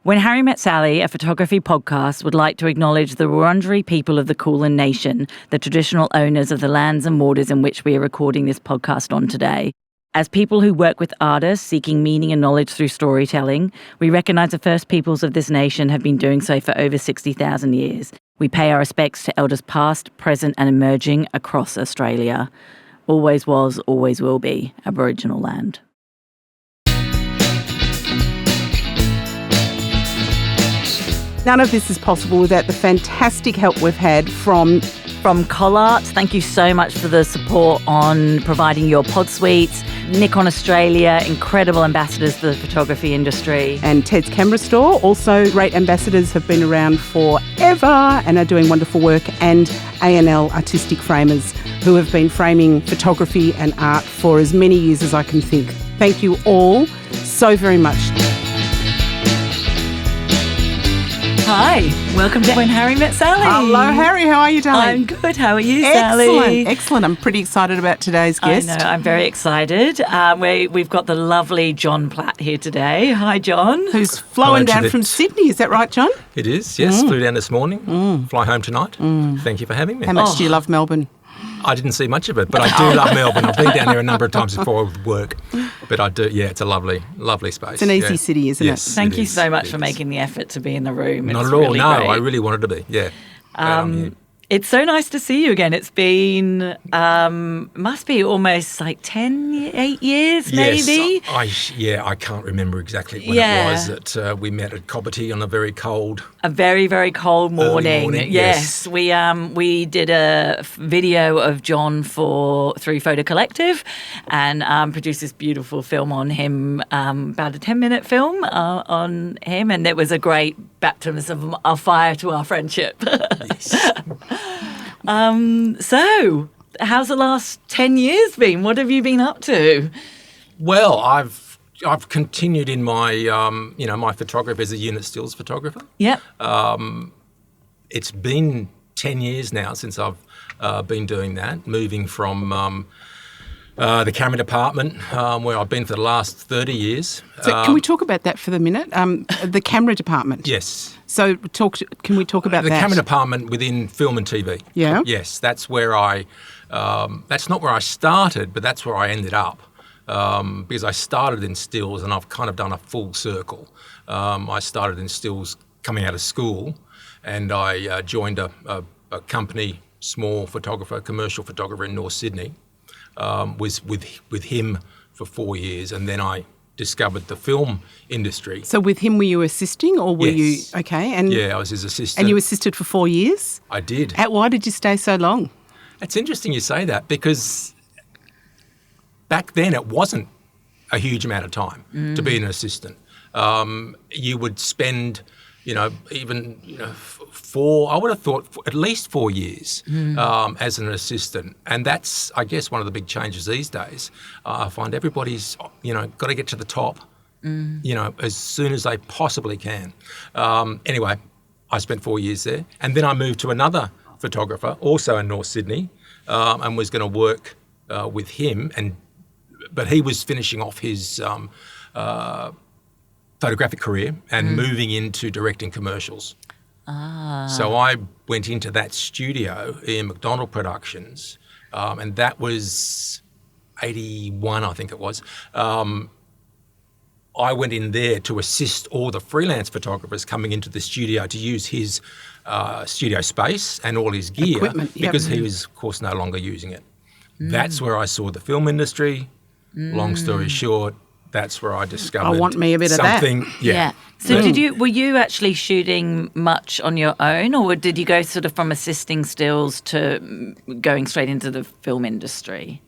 When Harry Met Sally, a photography podcast, would like to acknowledge the Wurundjeri people of the Kulin Nation, the traditional owners of the lands and waters in which we are recording this podcast on today. As people who work with artists seeking meaning and knowledge through storytelling, we recognise the first peoples of this nation have been doing so for over 60,000 years. We pay our respects to elders past, present and emerging across Australia. Always was, always will be Aboriginal land. None of this is possible without the fantastic help we've had from Collart. Thank you so much for the support on providing your pod suites. Nikon Australia, incredible ambassadors for the photography industry. And Ted's Camera Store, also great ambassadors, have been around forever and are doing wonderful work. And A&L Artistic Framers, who have been framing photography and art for as many years as I can think. Thank you all so very much. Hi, welcome to When Harry Met Sally. Hello, Harry. How are you, darling? I'm good. How are you, Sally? Excellent. I'm pretty excited about today's guest. I know. I'm very excited. We've got the lovely John Platt here today. Hi, John. Who's flowing down from Sydney. Is that right, John? It is, yes. Flew down this morning. Fly home tonight. Thank you for having me. How much do you love Melbourne? I didn't see much of it, but I do love Melbourne. I've been down there a number of times before with work. But I do, yeah, it's a lovely, lovely space. It's an easy city, isn't it? Thank you so much for making the effort to be in the room. Not at all, no. I really wanted to be, yeah. It's so nice to see you again. It's been, must be almost like 8 years maybe? Yes, I can't remember exactly when it was that we met at Cobbitty on a very cold... A very, very cold morning. Yes. We did a video of John through Photo Collective and produced this beautiful film on him, about a 10-minute film on him, and it was a great baptism of fire to our friendship. Yes. So, how's the last 10 years been? What have you been up to? Well, I've continued in my my photography as a unit stills photographer. Yep. It's been 10 years now since I've been doing that, moving from the camera department, where I've been for the last 30 years. So can we talk about that for the minute? The camera department. Yes. So can we talk about the that? camera department within film and TV. Yeah. Yes, that's where that's not where I started, but that's where I ended up. Because I started in stills and I've kind of done a full circle. I started in stills coming out of school, and I joined a company, small photographer, commercial photographer in North Sydney. Was with him for 4 years, and then I discovered the film industry. So with him, were you assisting, or were you okay? And yeah, I was his assistant. And you assisted for 4 years? I did. Why did you stay so long? It's interesting you say that, because back then it wasn't a huge amount of time to be an assistant. You would spend, even I would have thought at least 4 years as an assistant. And that's, I guess, one of the big changes these days. I find everybody's, got to get to the top, as soon as they possibly can. Anyway, I spent 4 years there. And then I moved to another photographer, also in North Sydney, and was going to work with him. But he was finishing off his photographic career and moving into directing commercials. So I went into that studio in McDonald Productions, and that was 81, I think it was. I went in there to assist all the freelance photographers coming into the studio to use his studio space and all his gear, because he was, of course, no longer using it. That's where I saw the film industry. Long story short, that's where I discovered I want me a bit something. Of that. Yeah. So were you actually shooting much on your own, or did you go sort of from assisting stills to going straight into the film industry?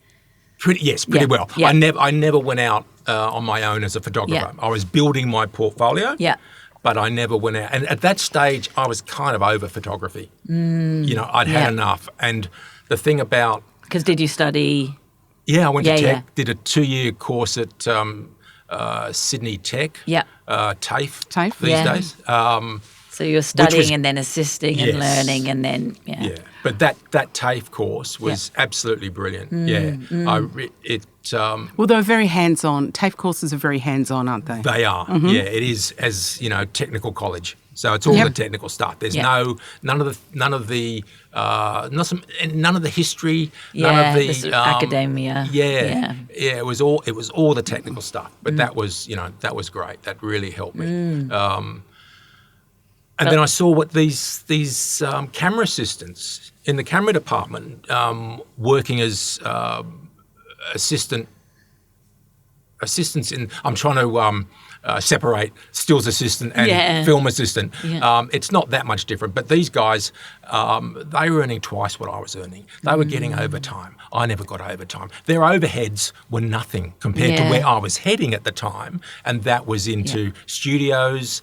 Pretty well. Yeah. I never went out on my own as a photographer. I was building my portfolio. Yeah. But I never went out. And at that stage, I was kind of over photography. I'd had enough. And the thing about... Because did you study... Yeah, I went to Tech, did a 2-year course at Sydney Tech, TAFE these days. So you're studying and then assisting and learning and then, But that TAFE course was absolutely brilliant. It Well, they're very hands-on. TAFE courses are very hands-on, aren't they? They are. Yeah, it is, as you know, technical college. So it's all the technical stuff. There's none of the history, none of the sort of academia. It was all the technical stuff. But that was great. That really helped me. And then I saw what these camera assistants in the camera department working as assistants in. I'm trying to separate stills assistant and film assistant. It's not that much different, but these guys, they were earning twice what I was earning. They were getting overtime. I never got overtime. Their overheads were nothing compared to where I was heading at the time, and that was into studios,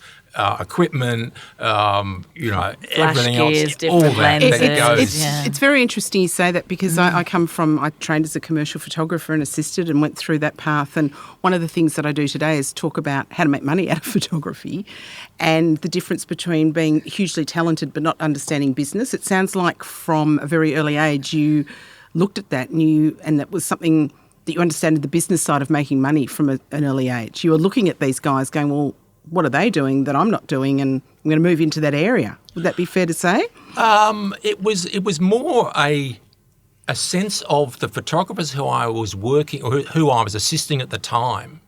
equipment, everything gears, else, all that lenses. It's very interesting you say that because I trained as a commercial photographer and assisted and went through that path. And one of the things that I do today is talk about how to make money out of photography and the difference between being hugely talented but not understanding business. It sounds like from a very early age you looked at that and that was something that you understood the business side of making money from an early age. You were looking at these guys going, well, what are they doing that I'm not doing, and I'm going to move into that area. Would that be fair to say? It was more a sense of the photographers who I was working or who I was assisting at the time.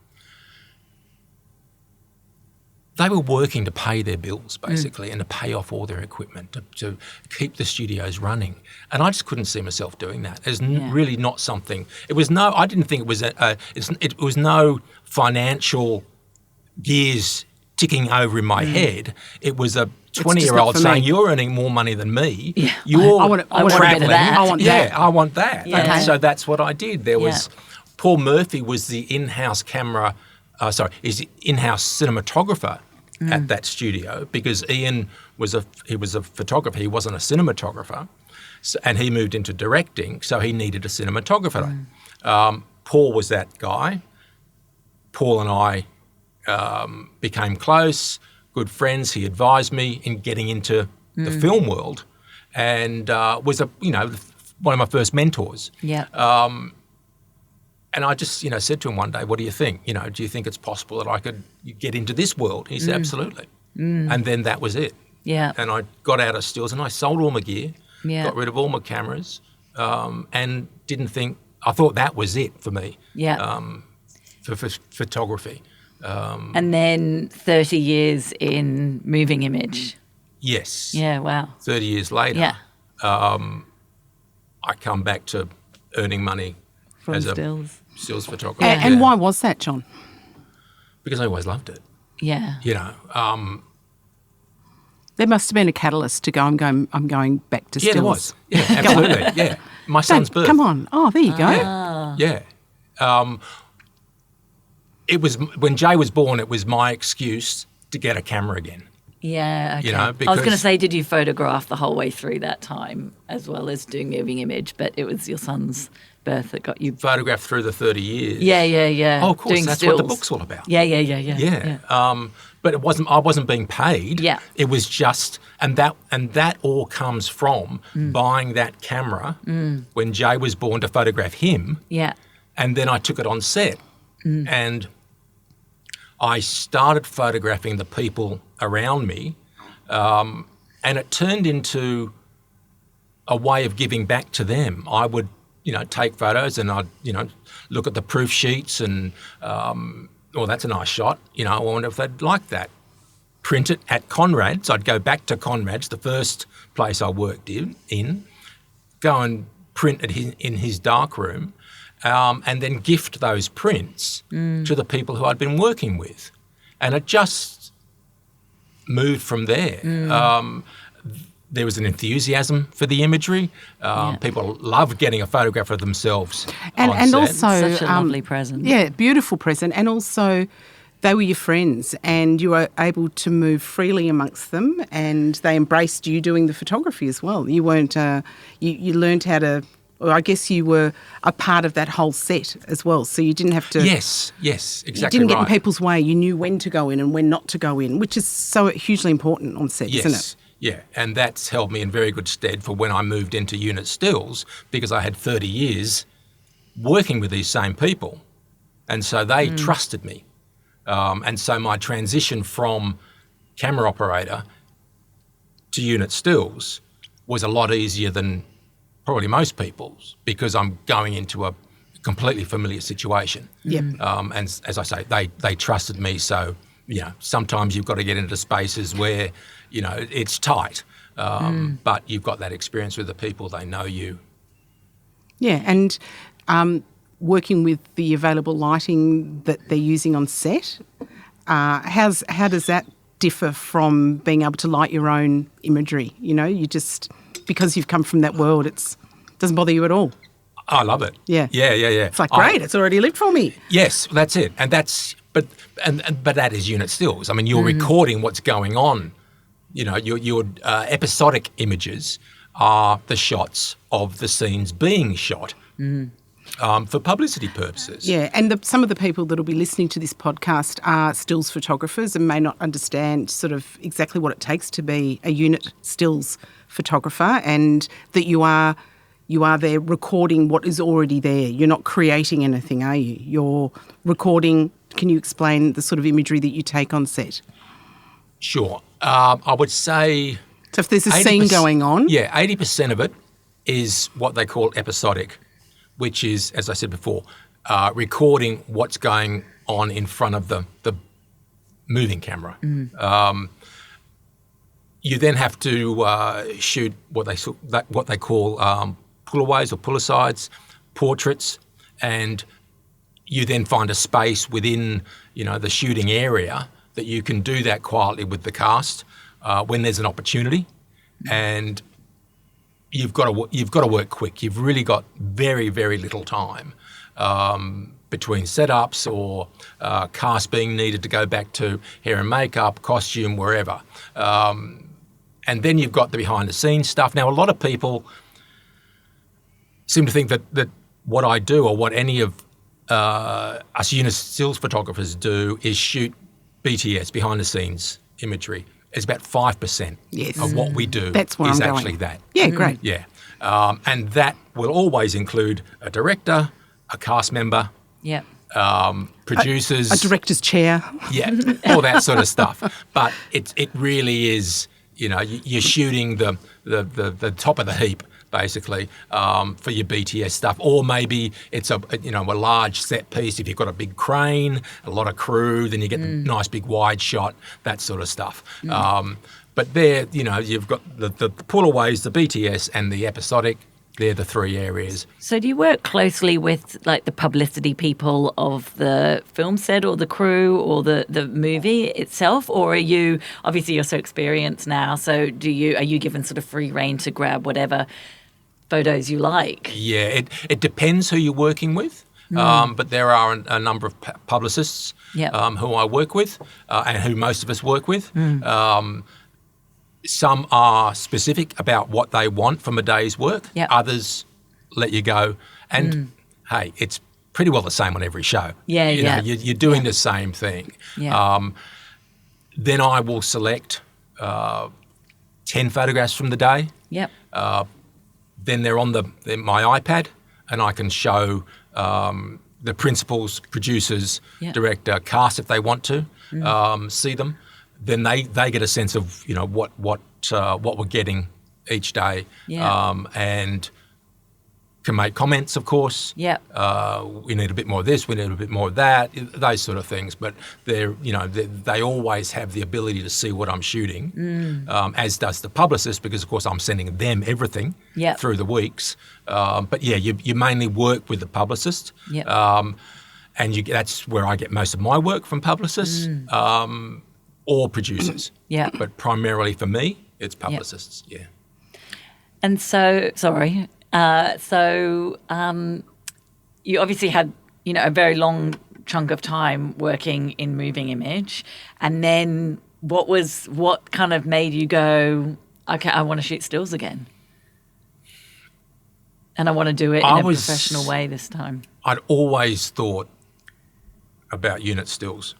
They were working to pay their bills, basically, and to pay off all their equipment, to keep the studios running. And I just couldn't see myself doing that. It's really not something. I didn't think it was it was no financial gears ticking over in my head. It was a 20-year-old saying, "You're earning more money than me. Yeah. You're I want a bit of that. I want that. I want that." Yeah. And so that's what I did. There was Paul Murphy was the in-house cinematographer at that studio because Ian was a photographer. He wasn't a cinematographer, and he moved into directing, so he needed a cinematographer. Paul was that guy. Paul and I became close, good friends. He advised me in getting into the film world, and was one of my first mentors. Yeah. And I just said to him one day, "What do you think? Do you think it's possible that I could get into this world?" He said, "Absolutely." And then that was it. Yeah. And I got out of stills and I sold all my gear, got rid of all my cameras, and didn't think. I thought that was it for me. Yeah. For photography. And then 30 years in moving image. Yes. Yeah, wow. 30 years later, I come back to earning money From as stills. a stills photographer. And why was that, John? Because I always loved it. Yeah. There must have been a catalyst to go, I'm going back to stills. Yeah, there was. Yeah, absolutely. Yeah. My son's birth. Come on. Oh, there you go. Yeah. It was when Jay was born. It was my excuse to get a camera again. Yeah, okay. I was going to say, did you photograph the whole way through that time as well as doing moving image? But it was your son's birth that got you photographed through the 30 years. Yeah. Oh, of course, doing that's stills. what the book's all about. Yeah. But it wasn't. I wasn't being paid. Yeah. It was just, and that all comes from buying that camera when Jay was born to photograph him. Yeah. And then I took it on set, and I started photographing the people around me, and it turned into a way of giving back to them. I would, take photos and I'd, look at the proof sheets and, that's a nice shot. I wonder if they'd like that. Print it at Conrad's. I'd go back to Conrad's, the first place I worked in, go and print it in his darkroom, and then gift those prints to the people who I'd been working with. And it just moved from there. There was an enthusiasm for the imagery. People loved getting a photograph of themselves on and set. also Such a lovely present. Yeah, beautiful present. And also they were your friends and you were able to move freely amongst them and they embraced you doing the photography as well. You weren't, you learned how to, or I guess you were a part of that whole set as well. So you didn't have to... Yes, exactly right. You didn't get in people's way. You knew when to go in and when not to go in, which is so hugely important on set, isn't it? Yeah, and that's held me in very good stead for when I moved into unit stills because I had 30 years working with these same people. And so they trusted me. And so my transition from camera operator to unit stills was a lot easier than probably most people's, because I'm going into a completely familiar situation. Yep. And as I say, they trusted me. So, sometimes you've got to get into spaces where, it's tight, but you've got that experience with the people, they know you. Yeah, and working with the available lighting that they're using on set, how does that differ from being able to light your own imagery? You just, because you've come from that world, it doesn't bother you at all. I love it. Yeah. Yeah. It's like, great, it's already lit for me. Yes, that's it. And but that is unit stills. I mean, you're recording what's going on. Your episodic images are the shots of the scenes being shot. For publicity purposes. Yeah, and some of the people that will be listening to this podcast are stills photographers and may not understand sort of exactly what it takes to be a unit stills photographer, and that you are there recording what is already there. You're not creating anything, are you? You're recording. Can you explain the sort of imagery that you take on set? Sure. I would say... So if there's a scene going on... Yeah, 80% of it is what they call episodic, which is, as I said before, recording what's going on in front of the moving camera. You then have to shoot what they call pull-aways or pull-asides, portraits, and you then find a space within the shooting area that you can do that quietly with the cast when there's an opportunity, and you've got to work quick. You've really got very, very little time between setups or cast being needed to go back to hair and makeup, costume, wherever. And then you've got the behind-the-scenes stuff. Now, a lot of people seem to think that what I do, or what any of us unit stills photographers do, is shoot BTS, behind-the-scenes imagery. It's about 5% of what we do. That's where is I'm actually going. that. Yeah, great. Yeah. And that will always include a director, a cast member, producers. A director's chair. Yeah, all that sort of stuff. But it really is, you're shooting the top of the heap, basically, for your BTS stuff. Or maybe it's a large set piece. If you've got a big crane, a lot of crew, then you get the nice big wide shot, that sort of stuff. But there, you've got the pull-aways, the BTS and the episodic. They're the three areas. So do you work closely with the publicity people of the film set or the crew or the movie itself? Or are you, obviously you're so experienced now, so are you given sort of free rein to grab whatever photos you like? Yeah, it depends who you're working with. But there are a number of publicists who I work with and who most of us work with. Some are specific about what they want from a day's work. Yep. Others let you go. And, hey, it's pretty well the same on every show. You're doing the same thing. Yeah. Then I will select 10 photographs from the day. Yep. Then they're on my iPad, and I can show the principals, producers, director, cast if they want to see them. Then they get a sense of what we're getting each day, and can make comments, of course. Yeah. We need a bit more of this. We need a bit more of that. Those sort of things. But they always have the ability to see what I'm shooting, as does the publicist, because of course I'm sending them everything through the weeks. But you mainly work with the publicist. And that's where I get most of my work, from publicists. Or producers. But primarily for me, it's publicists. And so, sorry. You obviously had, a very long chunk of time working in moving image. And then what kind of made you go, okay, I want to shoot stills again? And I want to do it in a professional way this time. I'd always thought about unit stills.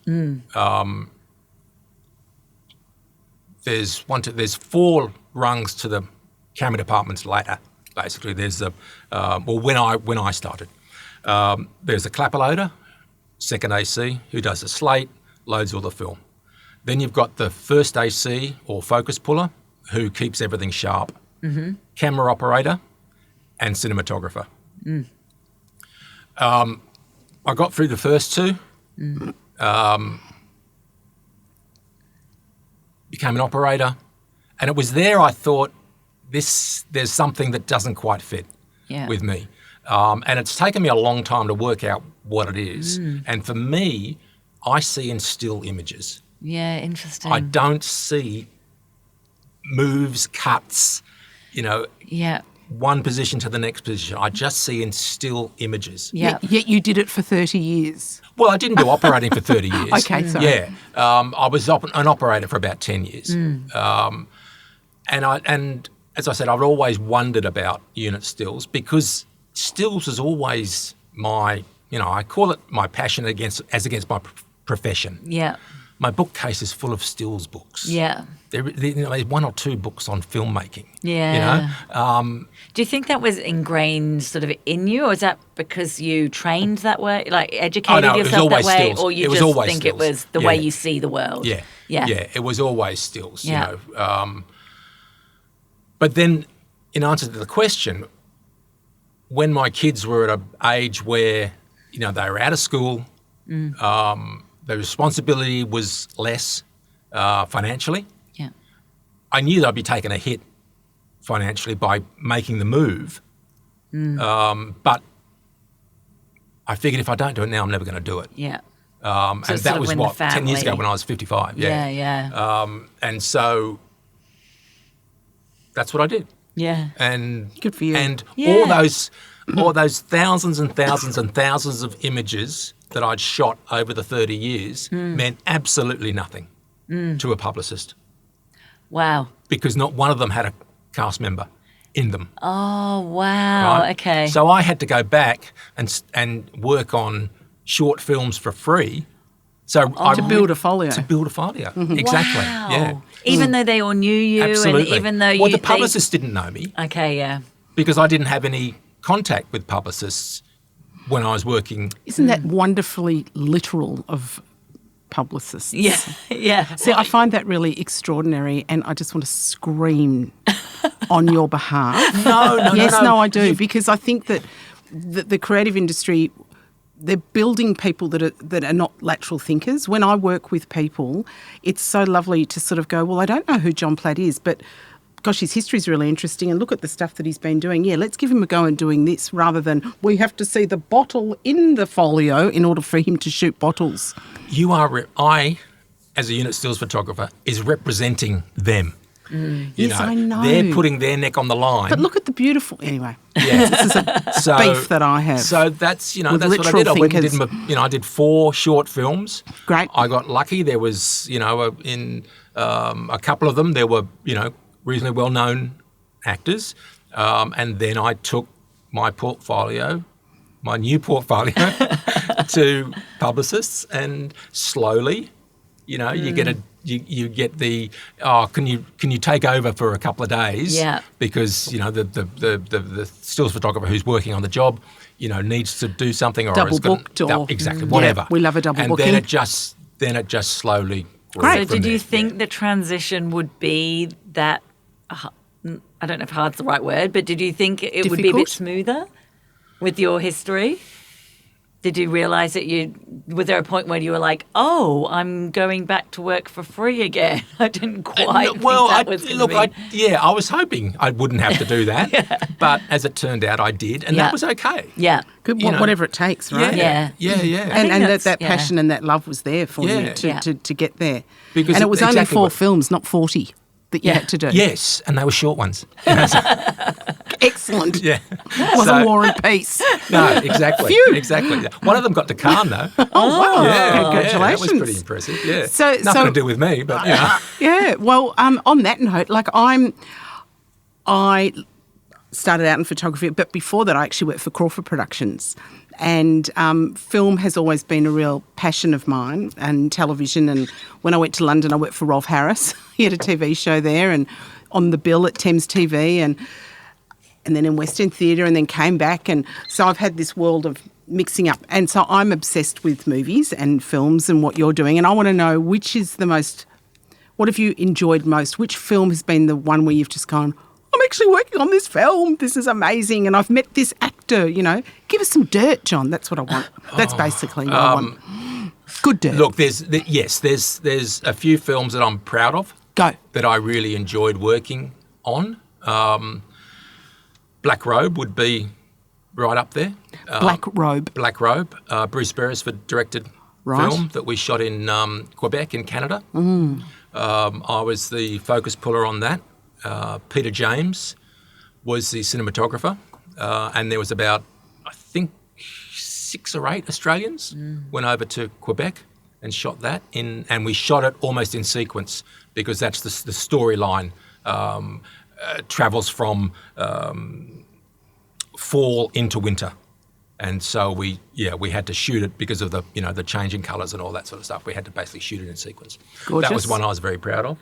There's 4 rungs to the camera department's ladder. Basically, there's when I started, There's a Clapperloader, second AC, who does the slate, loads all the film. Then you've got the first AC or focus puller, who keeps everything sharp. Camera operator and cinematographer. I got through the first two. Became an operator. And it was there I thought, there's something that doesn't quite fit with me. And it's taken me a long time to work out what it is. And for me, I see in still images. Yeah, interesting. I don't see moves, cuts, one position to the next position. I just see in still images. Yeah. Yet you did it for 30 years. Well, I didn't do operating for 30 years. Okay, sorry. Yeah. I was an operator for about 10 years. And as I said, I've always wondered about unit stills because stills is always my, I call it my passion against my profession. Yeah. My bookcase is full of stills books. Yeah. There's one or two books on filmmaking. Yeah. Do you think that was ingrained sort of in you, or is that because you trained that way, like educated yourself that way, stills. or you just think stills. it was the way you see the world? Yeah. It was always stills. Yeah. But then, in answer to the question, when my kids were at an age where they were out of school, the responsibility was less financially. Yeah. I knew that I'd be taking a hit financially by making the move. But I figured if I don't do it now, I'm never going to do it. Yeah. And that was 10 years ago when I was 55. Yeah. And so that's what I did. Yeah. And good for you. And all those thousands and thousands and thousands of images that I'd shot over the 30 years meant absolutely nothing to a publicist. Wow. Because not one of them had a cast member in them. Oh, wow. Right? Okay. So I had to go back and work on short films for free. So to build a folio. Exactly. Wow. Yeah. Even though they all knew you, Absolutely. and even though the publicists didn't know me. Okay, yeah. Because I didn't have any contact with publicists when I was working. Isn't that wonderfully literal of publicists? Yeah, yeah. See, I find that really extraordinary, and I just want to scream on your behalf. No, I do, because I think that the creative industry, they're building people that are not lateral thinkers. When I work with people, it's so lovely to sort of go, well, I don't know who John Platt is, but gosh, his history is really interesting, and look at the stuff that he's been doing. Yeah, let's give him a go in doing this, rather than we have to see the bottle in the folio in order for him to shoot bottles. I, as a unit stills photographer, is representing them. Yes, I know. They're putting their neck on the line. But look at the beautiful... Anyway, Yeah. this is a beef that I have. So that's, that's what I literal did. I went and thinkers. did I did 4 short films. Great. I got lucky. There was, in a couple of them, there were, reasonably well-known actors. And then I took my new portfolio to publicists, and slowly, you get the can you take over for a couple of days? Yeah. Because the stills photographer who's working on the job, needs to do something, or Double booked, or exactly whatever. Yeah, we love a double booking. And then it just slowly grew. Great. So did you think the transition would be that, I don't know if hard's the right word, but did you think it would be a bit Difficult? smoother with your history? Did you realise that was there a point where you were like, oh, I'm going back to work for free again? I didn't quite think that was going to be... I was hoping I wouldn't have to do that, but as it turned out, I did, and that was okay. Yeah. Good, whatever it takes, right? Yeah. And that passion and that love was there for you to get there. Because and it was only 4 films, not 40, that you had to do. Yes, and they were short ones. Excellent. Yeah. It wasn't War and Peace. No, exactly. Phew. Exactly. One of them got to Cannes, though. Oh, wow. Yeah, Congratulations. Yeah, that was pretty impressive. Yeah. So, nothing to do with me, but Yeah. Well, on that note, I started out in photography, but before that I actually worked for Crawford Productions. And film has always been a real passion of mine, and television. And when I went to London, I worked for Rolf Harris. He had a TV show there, and on the bill at Thames TV, and then in West End Theatre, and then came back. And so I've had this world of mixing up. And so I'm obsessed with movies and films and what you're doing, and I want to know which is the most, what have you enjoyed most? Which film has been the one where you've just gone, I'm actually working on this film, this is amazing, and I've met this actor, you know. Give us some dirt, John. That's what I want. That's basically what I want. Good dirt. Look, there's a few films that I'm proud of. Go. That I really enjoyed working on. Black Robe would be right up there. Black Robe. Black Robe. Bruce Beresford directed film that we shot in Quebec in Canada. I was the focus puller on that. Peter James was the cinematographer, and there was about, I think, 6 or 8 Australians went over to Quebec and shot that and we shot it almost in sequence because that's the storyline. Travels from fall into winter, and so we had to shoot it because of the changing colours and all that sort of stuff. We had to basically shoot it in sequence. Gorgeous. That was one I was very proud of.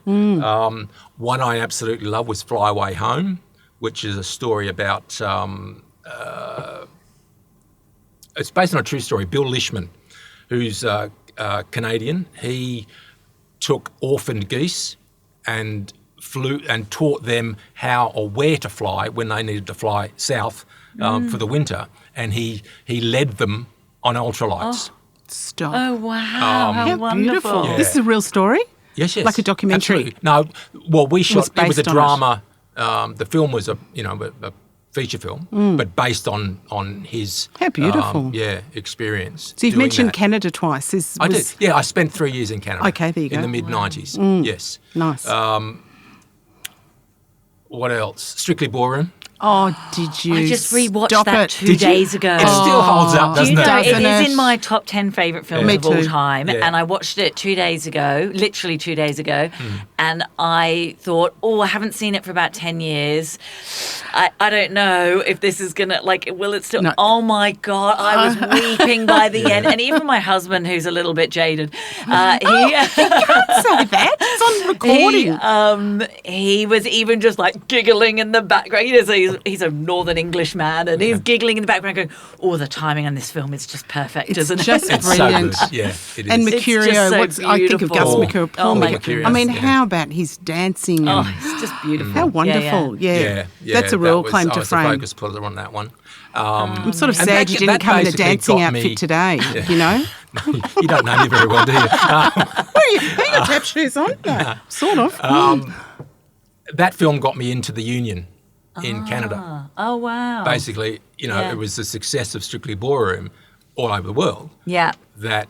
One I absolutely love was Fly Away Home, which is a story about. It's based on a true story. Bill Lishman, who's Canadian, he took orphaned geese and flew and taught them how or where to fly when they needed to fly south for the winter, and he led them on ultralights. Stop. Oh, wow. How wonderful. Beautiful. Yeah. This is a real story? Yes. Like a documentary? Absolutely. No, well, we shot. It was a based on drama. The film was a feature film, but based on his How beautiful. experience. So you've doing mentioned that. Canada twice. I did. Yeah, I spent 3 years in Canada. Okay, there you go. In the mid-90s. Yes. Nice. What else? Strictly Ballroom. Oh, did you? I just rewatched Stop that it. 2 days ago. It still holds up, Do you doesn't know, it? it Doesn't is it? in my top 10 favourite films Me of all too. time, Yeah. and I watched it 2 days ago, literally 2 days ago, and I thought, I haven't seen it for about 10 years. I don't know if this is going to, will it still... No. Oh, my God, I was weeping by the end, and even my husband, who's a little bit jaded, Say that. It's on recording. he was even just giggling in the background. He's a Northern English man, and he's giggling in the background, going, the timing on this film is just perfect, It's isn't just it? It's so brilliant. good. Yeah, it is. And It's Mercurio, just so I think of Gus beautiful. Mercurio. Oh, my goodness. I mean, Yeah. how about his dancing? Oh, And it's just beautiful. how wonderful. Yeah. That's a real claim to I was fame. the focus puller on that one. I'm sort of And sad that- you didn't that come in a basically dancing got me- outfit today, you know? You don't know me very well, do you? You got tap shoes on? No, sort of. That film got me into the union in Canada. Oh, wow. Basically, Yeah. it was the success of Strictly Ballroom all over the world Yeah. that,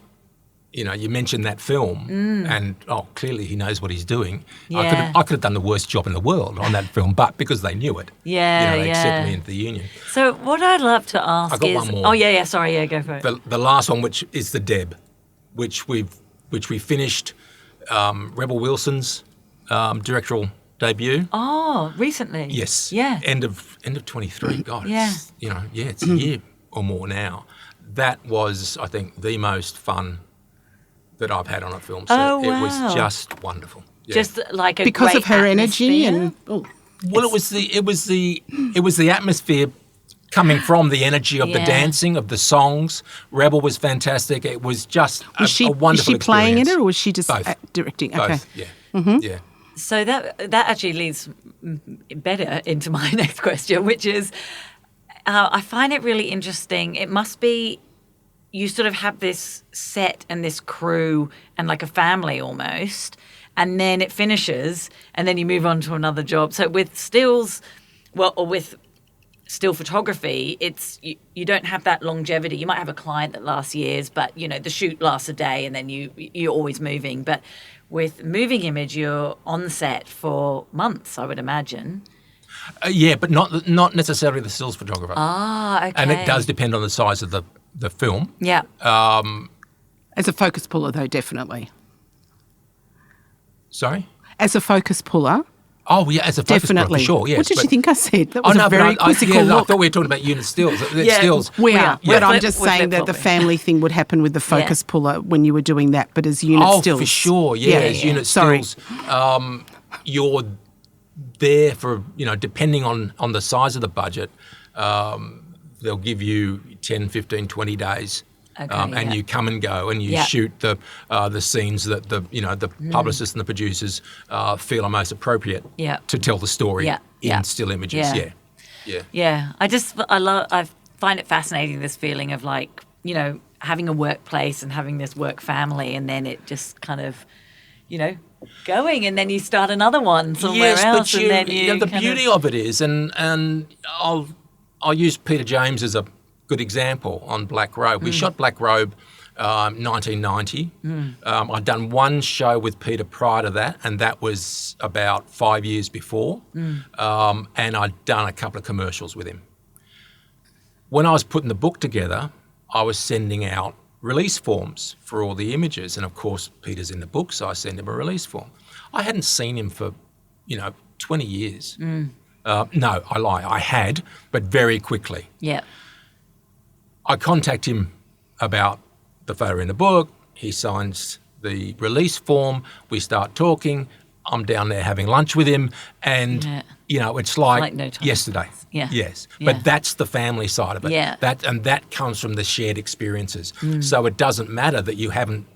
you mentioned that film and, clearly he knows what he's doing. Yeah. I could have done the worst job in the world on that film, but because they knew it, Yeah, they yeah. accepted me into the union. So what I'd love to ask I got is... one more. Oh, yeah, sorry, go for it. The last one, which is the Deb, which we finished Rebel Wilson's directorial debut. Oh, recently? Yes. Yeah. End of 23. God. Yeah. It's a year or more now. That was, I think, the most fun that I've had on a film set. Oh, It wow. was just wonderful. Yeah. Just like a Because great of her energy atmosphere? and... well, it was the atmosphere coming from the energy of the Yeah. dancing, of the songs. Rebel was fantastic. It was just Was she a wonderful playing in experience. it, or was she just Both. directing? Both, Okay. yeah. Yeah. So that actually leads better into my next question, which is I find it really interesting. It must be you sort of have this set and this crew and like a family almost, and then it finishes and then you move on to another job. So with stills, or with still photography, it's you don't have that longevity. You might have a client that lasts years, but the shoot lasts a day and then you're always moving. But with moving image, you're on set for months, I would imagine. Yeah, but not necessarily the stills photographer. Ah, okay. And it does depend on the size of the film. Yeah. As a focus puller, though, definitely. Sorry? As a focus puller, Oh, yeah, as a focus group, definitely. for sure, yes. What did you but- think I said? That Oh, was no, a very but I quizzical look. thought we were talking about unit stills. Yeah. Stills. We Yeah. are, but I'm Flip- just we're saying that the flip-flopping. family thing would happen with the focus puller when you were doing that, but as unit Oh, stills. for sure, yeah. As unit Sorry. stills, you're there for, depending on the size of the budget, they'll give you 10, 15, 20 days. Okay, and you come and go, and you shoot the scenes that the publicists and the producers feel are most appropriate to tell the story in still images. Yeah. I find it fascinating, this feeling of like, having a workplace and having this work family, and then it just kind of, going, and then you start another one somewhere else, but and then you the beauty of it is, and I'll use Peter James as a good example on Black Robe. We shot Black Robe 1990. I'd done one show with Peter prior to that, and that was about 5 years before. And I'd done a couple of commercials with him. When I was putting the book together, I was sending out release forms for all the images. And of course, Peter's in the book, so I send him a release form. I hadn't seen him for, 20 years. No, I lie. I had, but very quickly. Yeah. I contact him about the photo in the book. He signs the release form. We start talking. I'm down there having lunch with him, and it's like no time. Yesterday. Yeah. Yes, Yeah. but that's the family side of it. Yeah. That comes from the shared experiences. So it doesn't matter that you haven't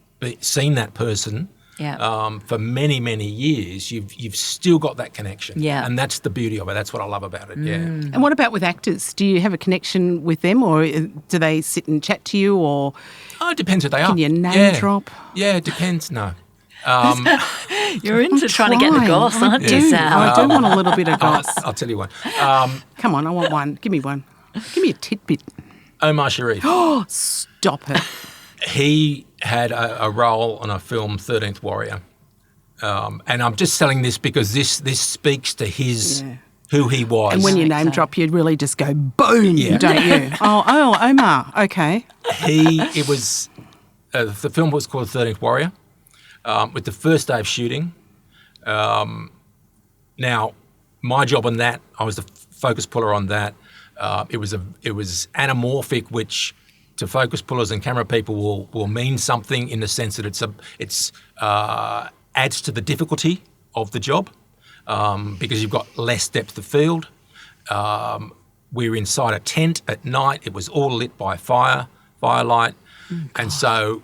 seen that person. For many, many years, you've still got that connection. Yeah. And that's the beauty of it. That's what I love about it. Yeah. And what about with actors? Do you have a connection with them, or do they sit and chat to you, or Oh, it depends who they are. can you name drop? Yeah, it depends. No. You're into trying to get the goss, aren't you, Sal? I do want a little bit of goss. I'll tell you one. Come on, I want one. Give me one. Give me a tidbit. Omar Sharif. Oh, stop it. He had a role on a film, 13th Warrior. And I'm just selling this because this speaks to who he was. And when you name drop, you'd really just go boom, don't you? Oh, Omar. Okay. It was the film was called 13th Warrior. With the first day of shooting. Now, my job on that, I was the focus puller on that. It was anamorphic, which to focus pullers and camera people will mean something in the sense that it's adds to the difficulty of the job because you've got less depth of field. We were inside a tent at night. It was all lit by firelight, and so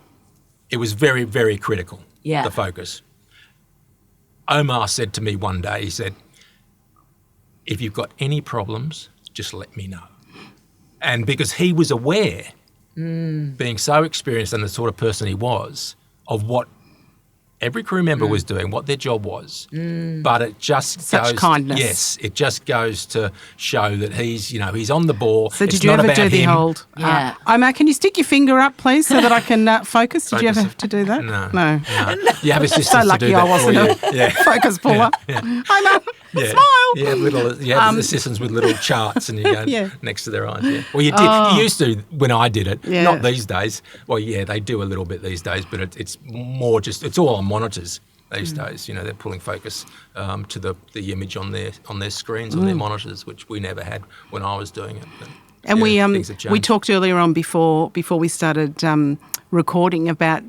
it was very, very critical. The focus. Omar said to me one day, he said, if you've got any problems, just let me know. And because he was aware, being so experienced and the sort of person he was, of what every crew member was doing, what their job was. But it just Such kindness. Yes, it just goes to show that he's on the ball. So it's did you not ever about do the him. hold? Yeah. Omar, can you stick your finger up, please, so that I can focus? Did you ever have to do that? No. You have assistants So to lucky do that I wasn't for you. a focus puller. Omar, smile. You have assistants with little charts and you go next to their eyes. Yeah. Well, you did. You used to when I did it. Yeah. Not these days. Well, yeah, they do a little bit these days, but it's more just it's all on monitors these days. They're pulling focus to the image on their screens, on their monitors, which we never had when I was doing it. But, And things have changed. we talked earlier on before we started recording about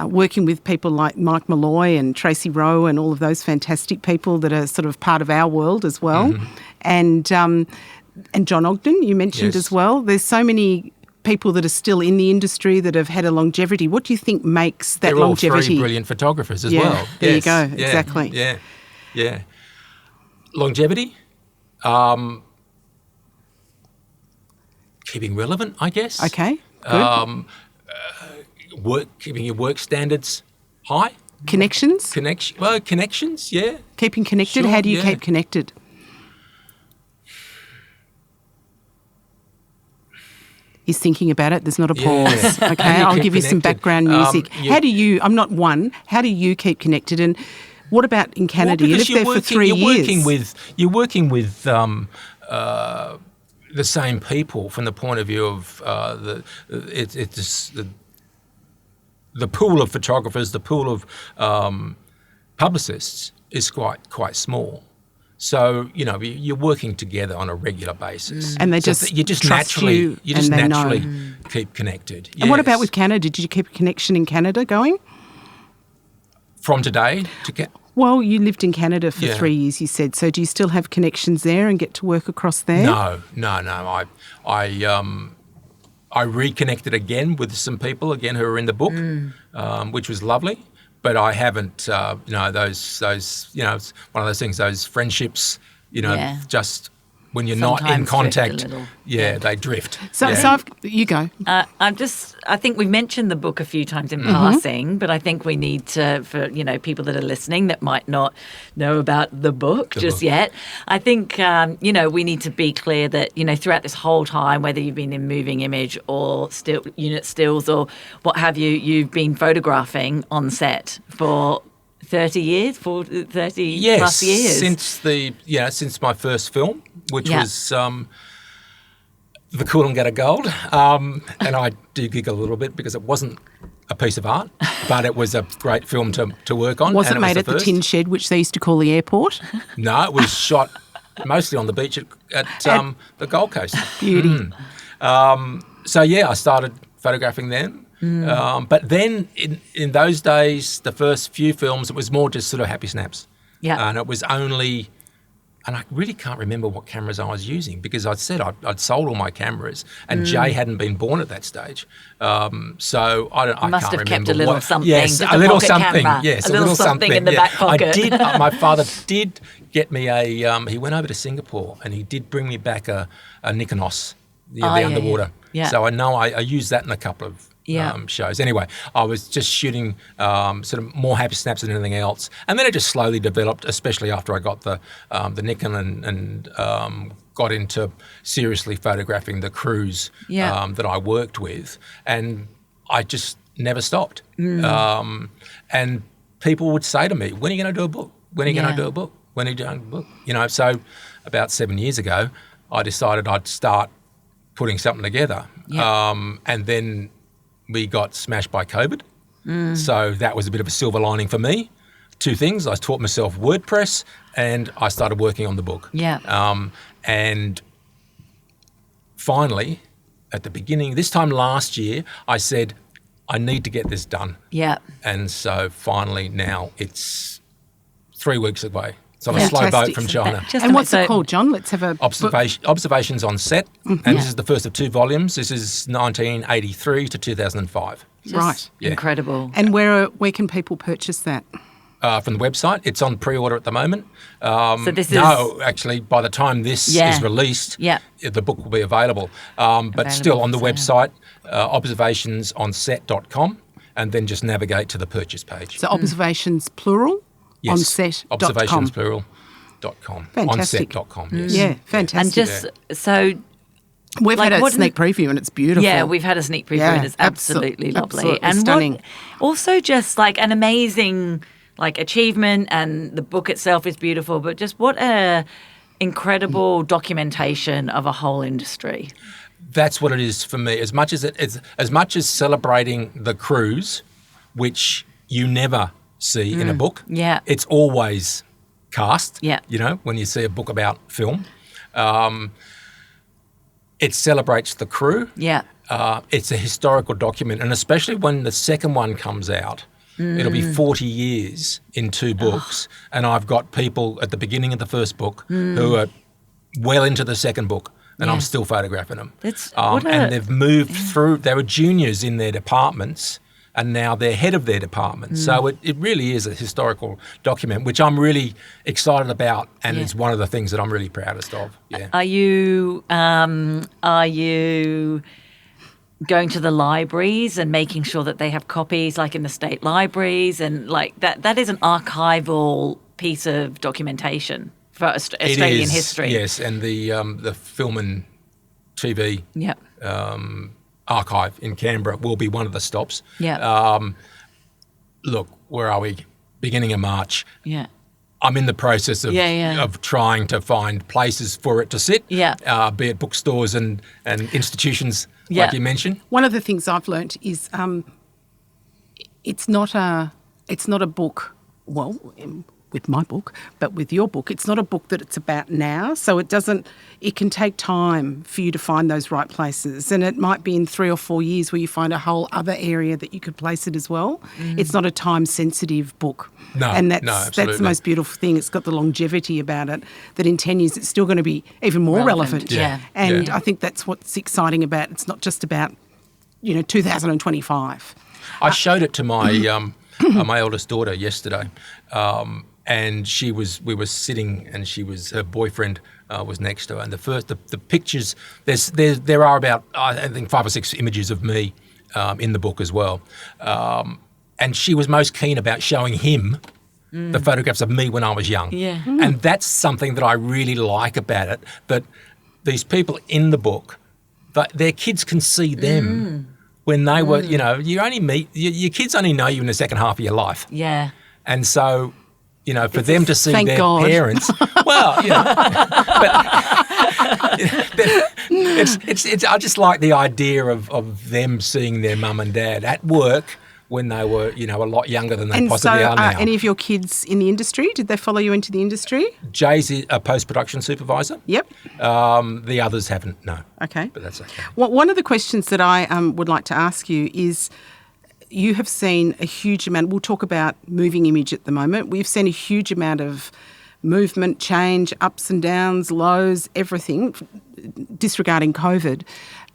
working with people like Mike Malloy and Tracy Rowe and all of those fantastic people that are sort of part of our world as well, and John Ogden you mentioned as well. There's so many people that are still in the industry that have had a longevity. What do you think makes that They're longevity? all three brilliant photographers as well. There Yes. you go. Yeah. Exactly. Yeah. Longevity. Keeping relevant, I guess. Okay. Good. Keeping your work standards high. Connections. Connections. Yeah. Keeping connected. Sure, How do you yeah. keep connected? He's thinking about it. There's not a pause. Yeah. Okay, How do you I'll keep give you some connected? background music. How do you? I'm not one. How do you keep connected? And what about in Canada? You Because lived there for 3 years. You're working with the same people from the point of view of the pool of photographers, the pool of publicists is quite small. So you're working together on a regular basis, And they So just you just trust naturally you and they know. keep connected. And what about Yes. with Canada? Did you keep a connection in Canada going? From today to Well, you lived in Canada for Yeah. 3 years, you said. So do you still have connections there and get to work across there? No. I reconnected again with some people again who are in the book, which was lovely. But I haven't, those it's one of those things, those friendships, Yeah. just when you're not in Sometimes drift a contact, little. they drift. So, yeah. you go. I think we mentioned the book a few times in passing, but I think we need to, for people that are listening that might not know about the book yet. I think we need to be clear that throughout this whole time, whether you've been in moving image or unit stills or what have you, you've been photographing on set for 30 years, 30 plus years. Since my first film, which Yeah. was The Coolangatta Gold, and I do giggle a little bit because it wasn't a piece of art, but it was a great film to work on. Was and it made at the first. tin shed, which they used to call the airport? No, it was shot mostly on the beach at the Gold Coast. Beauty. I started photographing them. But then in those days, the first few films, it was more just sort of happy snaps. Yeah. And it was only, and I really can't remember what cameras I was using because I'd said I'd sold all my cameras and Jay hadn't been born at that stage. So I Must can't have kept remember a little what, something, Yes, just a a little pocket something. camera, Yes, a little something in the back pocket. I did. My father did get me he went over to Singapore and he did bring me back a Nikonos, the underwater. Yeah. So I know I used that in a couple of Yeah. shows. Anyway, I was just shooting sort of more happy snaps than anything else, and then it just slowly developed, especially after I got the Nikon and got into seriously photographing the crews that I worked with, and I just never stopped. And people would say to me, "When are you going to do a book? When are you going to do a book? When are you doing a book?" So about 7 years ago, I decided I'd start putting something together, and then we got smashed by COVID. So that was a bit of a silver lining for me. Two things, I taught myself WordPress and I started working on the book. Yeah. And finally, at the beginning, this time last year, I said, I need to get this done. Yeah. And so finally now it's 3 weeks away. It's on a Fantastic. slow boat from China. And what's it called, John? Let's have a... Observations on set, and this is the first of 2 volumes. This is 1983 to 2005. Right. Yeah. Incredible. And where can people purchase that? From the website. It's on pre-order at the moment. So this is... No, actually, by the time this is released, the book will be available. But still on the website, observationsonset.com, and then just navigate to the purchase page. So observations plural? Yes, onset.com. observationsplural.com. Fantastic. Onset.com, yes. Yeah, fantastic. And just so... We've had a sneak preview and it's beautiful. Yeah, we've had a sneak preview and it's absolutely lovely. Absolutely And stunning. Also just like an amazing achievement, and the book itself is beautiful, but just what a incredible documentation of a whole industry. That's what it is for me. As much as celebrating the crews, which you never see in a book. Yeah. It's always cast. Yeah. When you see a book about film. It celebrates the crew. Yeah. It's a historical document, and especially when the second one comes out, it'll be 40 years in 2 books, and I've got people at the beginning of the first book who are well into the second book, and I'm still photographing them. And they've moved through. They were juniors in their departments, and now they're head of their department. So it really is a historical document, which I'm really excited about, and it's one of the things that I'm really proudest of. Yeah. Are you going to the libraries and making sure that they have copies, like in the state libraries, and like that is an archival piece of documentation for Australian history? Yes, and the film and TV archive in Canberra will be one of the stops. Yeah. Look, where are we? Beginning of March. Yeah. I'm in the process of trying to find places for it to sit, be it bookstores and institutions, like you mentioned. One of the things I've learnt is it's not a book. Well, with my book, but with your book, it's not a book that it's about now. So it can take time for you to find those right places. And it might be in 3 or 4 years where you find a whole other area that you could place it as well. It's not a time-sensitive book. No, and that's absolutely. the most beautiful thing. It's got the longevity about it that in 10 years it's still going to be even more relevant. Yeah. And I think that's what's exciting about it. It's not just about, 2025. I showed it to my my eldest daughter yesterday, and we were sitting, and her boyfriend was next to her, and the pictures, there are about I think 5 or 6 images of me in the book as well, and she was most keen about showing him the photographs of me when I was young, and that's something that I really like about it, that these people in the book, that their kids can see them. When they were, you only meet, your kids only know you in the second half of your life. Yeah. And so, for them to see their God. parents, well, but it's. I just like the idea of them seeing their mum and dad at work when they were, a lot younger than they possibly are now. Any of your kids in the industry? Did they follow you into the industry? Jay's a post-production supervisor. Yep. The others haven't, no. Okay. But that's okay. Well, one of the questions that I would like to ask you is, you have seen a huge amount, we'll talk about moving image at the moment, we've seen a huge amount of movement, change, ups and downs, lows, everything, disregarding COVID.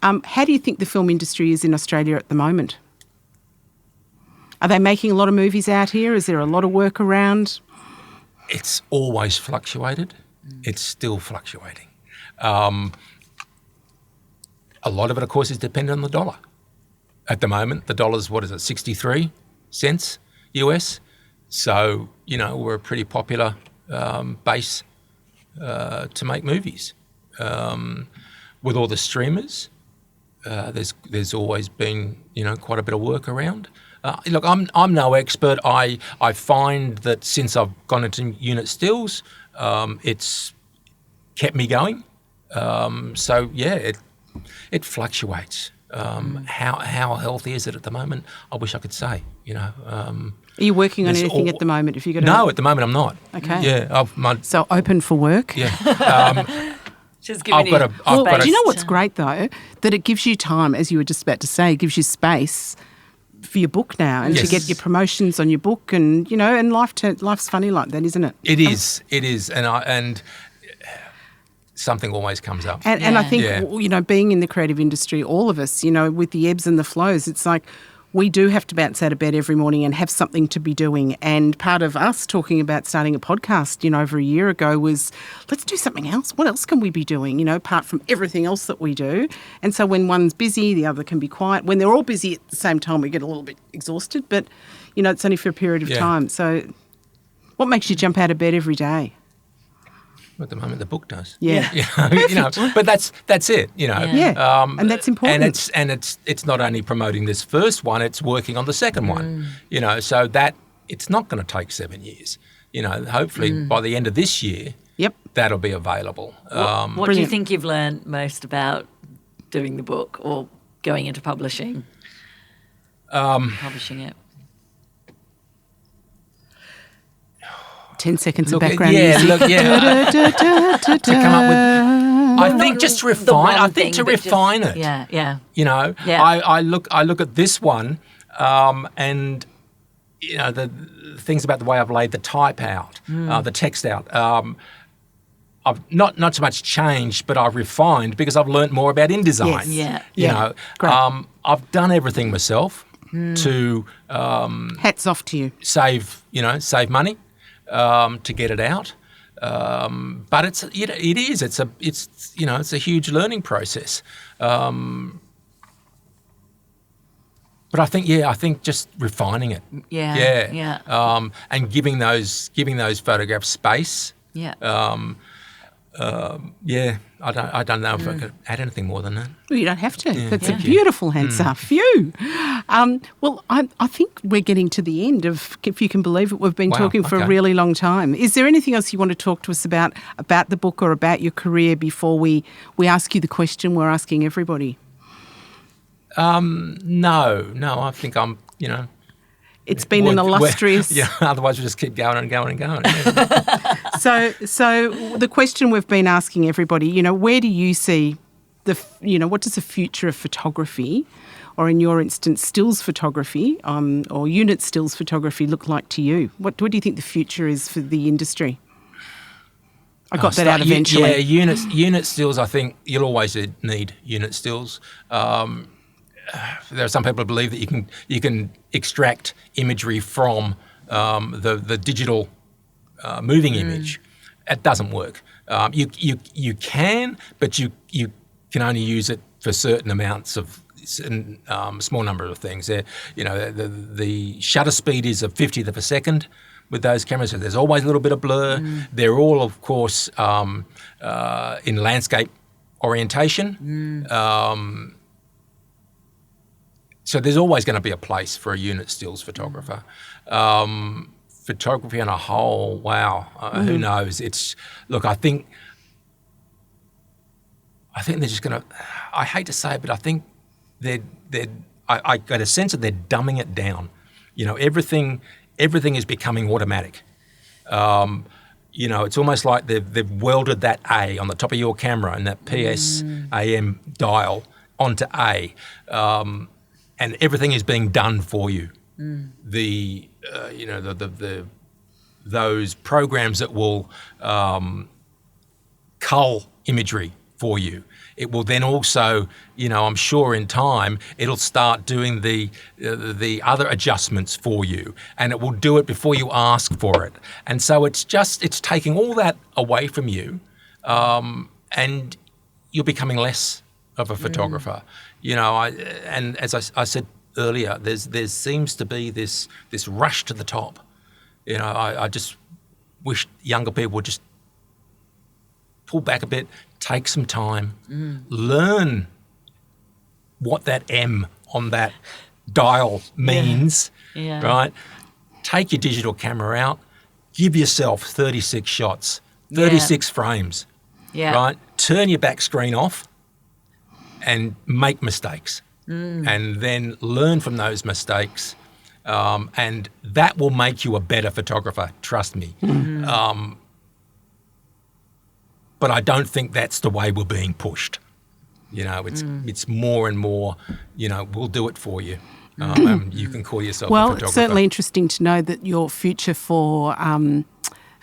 How do you think the film industry is in Australia at the moment? Are they making a lot of movies out here? Is there a lot of work around? It's always fluctuated. It's still fluctuating. A lot of it, of course, is dependent on the dollar. At the moment, the dollar's, 63 cents US? So, we're a pretty popular base to make movies. With all the streamers, there's always been, quite a bit of work around. Look, I'm no expert. I find that since I've gone into unit stills, it's kept me going. So yeah, it fluctuates. How healthy is it at the moment? I wish I could say. Are you working on anything at the moment? If you No, at the moment I'm not. Okay. Yeah. So open for work. Yeah. Just giving do you know what's great though? That it gives you time, as you were just about to say, it gives you space for your book now and to get your promotions on your book, and and life's funny like that, isn't it? It is, and something always comes up. And I think being in the creative industry, all of us, with the ebbs and the flows, it's like we do have to bounce out of bed every morning and have something to be doing. And part of us talking about starting a podcast, over a year ago was, let's do something else. What else can we be doing, apart from everything else that we do? And so when one's busy, the other can be quiet. When they're all busy at the same time, we get a little bit exhausted, but, it's only for a period of time. So what makes you jump out of bed every day? At the moment, the book does. Yeah. But that's it. Yeah. And that's important. And it's not only promoting this first one; it's working on the second one. So that it's not going to take 7 years. Hopefully by the end of this year, that'll be available. What do you think you've learned most about doing the book or going into publishing? Publishing it. 10 seconds of background music. To come up with, I think just to refine. I think to refine it. Yeah. I look at this one, and the things about the way I've laid the type out, the text out. I've not so much changed, but I've refined because I've learnt more about InDesign. Yes. Great. I've done everything myself to hats off to you. Save money. To get it out, but it's a huge learning process. But I think just refining it. And giving those photographs space. I don't know if I could add anything more than that. Well, you don't have to. That's a beautiful answer. Phew. Well, I think we're getting to the end of, if you can believe it, we've been talking for a really long time. Is there anything else you want to talk to us about the book or about your career before we ask you the question we're asking everybody? No, I think I'm, It's been an illustrious... Otherwise we just keep going and going and going. So the question we've been asking everybody, where do you see what does the future of photography, or in your instance, stills photography, or unit stills photography look like to you? What do you think the future is for the industry? I got that out eventually. Yeah, unit stills, I think you'll always need unit stills. There are some people who believe that you can extract imagery from the digital moving image. It doesn't work. You can, but you can only use it for certain amounts of small number of things. The shutter speed is a 50th of a second with those cameras, so there's always a little bit of blur. They're all, of course, in landscape orientation. So there's always going to be a place for a unit stills photographer. Photography on a whole, wow, who knows? I think they're just going to. I hate to say it, but I think I get a sense that they're dumbing it down. Everything is becoming automatic. It's almost like they've welded that A on the top of your camera and that PSAM dial onto A. And everything is being done for you. Those programs that will cull imagery for you. It will then also, I'm sure in time, it'll start doing the other adjustments for you, and it will do it before you ask for it. And so it's taking all that away from you, and you're becoming less of a photographer. And as I said earlier, there seems to be this rush to the top. I just wish younger people would just pull back a bit, take some time, learn what that M on that dial means, right? Take your digital camera out, give yourself 36 shots, 36 frames, right? Turn your back screen off and make mistakes, and then learn from those mistakes, and that will make you a better photographer, trust me. But I don't think that's the way we're being pushed. It's more and more, we'll do it for you. You can call yourself a photographer. Well, it's certainly interesting to know that your future for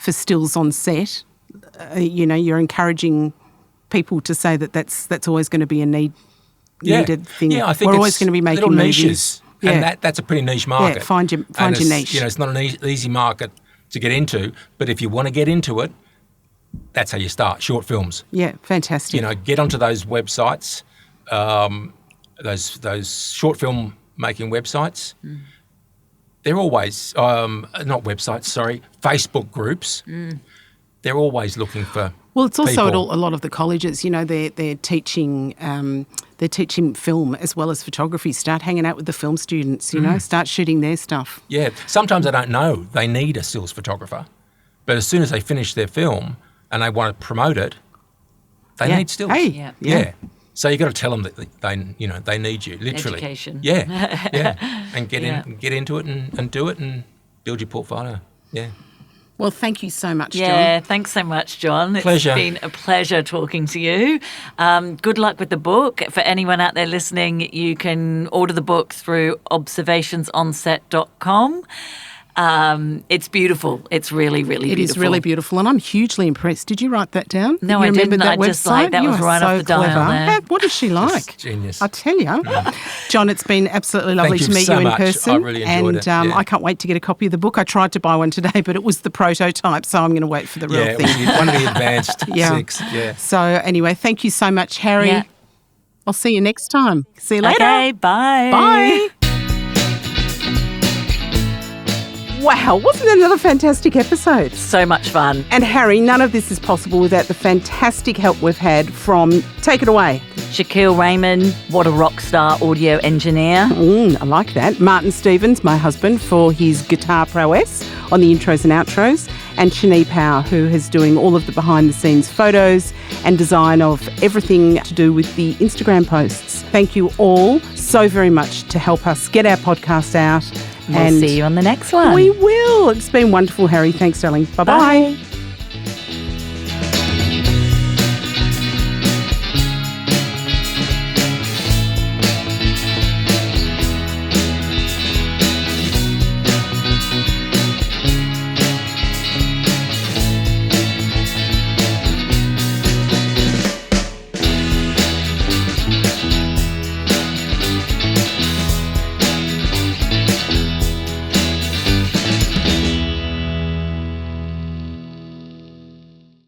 stills on set, you're encouraging people to say that's always going to be a needed thing. Yeah, I think we're always going to be making little movies. Niches, and that's a pretty niche market. Yeah, find your niche. It's not an easy market to get into, but if you want to get into it, that's how you start. Short films. Yeah, fantastic. Get onto those websites, those short film making websites. They're always not websites. Sorry, Facebook groups. They're always looking for. Well, it's also people. at a lot of the colleges. They're teaching film as well as photography. Start hanging out with the film students. Start shooting their stuff. Yeah, sometimes they don't know they need a stills photographer, but as soon as they finish their film and they want to promote it, they need stills. Hey, yeah. So you got to tell them that they need you literally. Education. Yeah, and get into it and do it and build your portfolio. Yeah. Well, thank you so much, John. Yeah, thanks so much, John. Pleasure. It's been a pleasure talking to you. Good luck with the book. For anyone out there listening, you can order the book through observationsonset.com. It's beautiful. It's really, really beautiful. It is really beautiful, and I'm hugely impressed. Did you write that down? No, I didn't. I just that was right off the dial there. What is she like? Just genius. I tell you. John, it's been absolutely lovely to meet you in person. I really enjoyed it. And I can't wait to get a copy of the book. I tried to buy one today, but it was the prototype, so I'm going to wait for the real thing. Yeah, one of the advanced 6. Yeah. So anyway, thank you so much, Harry. Yeah. I'll see you next time. See you later. Okay, bye. Bye. Wow, wasn't that another fantastic episode? So much fun. And Harry, none of this is possible without the fantastic help we've had from, take it away. Shaquille Raymond, what a rock star audio engineer. I like that. Martin Stevens, my husband, for his guitar prowess on the intros and outros. And Shani Power, who is doing all of the behind-the-scenes photos and design of everything to do with the Instagram posts. Thank you all so very much to help us get our podcast out We'll see you on the next one. We will. It's been wonderful, Harry. Thanks, darling. Bye-bye. Bye.